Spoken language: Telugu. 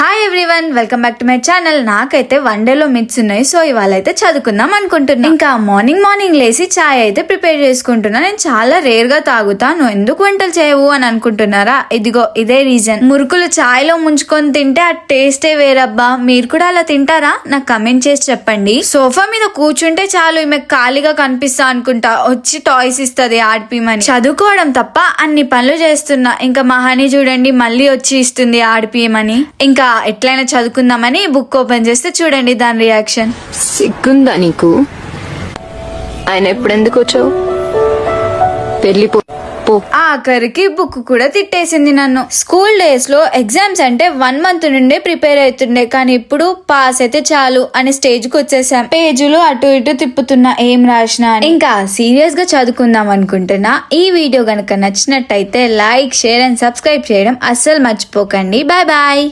Hi everyone, welcome back to my channel. నాకైతే వన్ డేలో మిడ్స్ ఉన్నాయి. సో ఇవాళ అయితే చదువుకుందాం అనుకుంటున్నా. ఇంకా మార్నింగ్ లేసి చాయ్ అయితే ప్రిపేర్ చేసుకుంటున్నా. నేను చాలా రేర్ గా తాగుతాను. ఎందుకు వంటలు చేయవు అని అనుకుంటున్నారా? ఇదిగో ఇదే రీజన్. మురుకులు చాయ్ లో ముంచుకొని తింటే ఆ టేస్టే వేరబ్బా. మీరు కూడా అలా తింటారా? నాకు కమెంట్ చేసి చెప్పండి. సోఫా మీద కూర్చుంటే చాలు ఈమె ఖాళీగా కనిపిస్తా అనుకుంటా వచ్చి టాయ్స్ ఇస్తుంది ఆడిపిమని. చదువుకోవడం తప్ప అన్ని పనులు చేస్తున్నా. ఇంకా మహాని చూడండి మళ్ళీ వచ్చి ఇస్తుంది ఆడిపియమని. ఇంకా ఎట్లయినా చదువుకుందామని బుక్ ఓపెన్ చేస్తే చూడండి దాని రియాక్షన్. సిగ్గుందా నీకు? ఆయన ఎప్పుడెందుకు వచ్చావు? పెళ్లి పో. ఆఖరికి బుక్ కూడా తిట్టేసింది నన్ను. స్కూల్ డేస్ లో ఎగ్జామ్స్ అంటే 1 month నుండే ప్రిపేర్ అవుతుండే, కానీ ఇప్పుడు పాస్ అయితే చాలు అని స్టేజ్ కి వచ్చేసాం. పేజీలు అటు ఇటు తిప్పుతున్నా ఏం రాసినా అని. ఇంకా సీరియస్ గా చదువుకుందాం అనుకుంటున్నా. ఈ వీడియో గనక నచ్చినట్టయితే లైక్, షేర్ అండ్ సబ్స్క్రైబ్ చేయడం అస్సలు మర్చిపోకండి. Bye bye.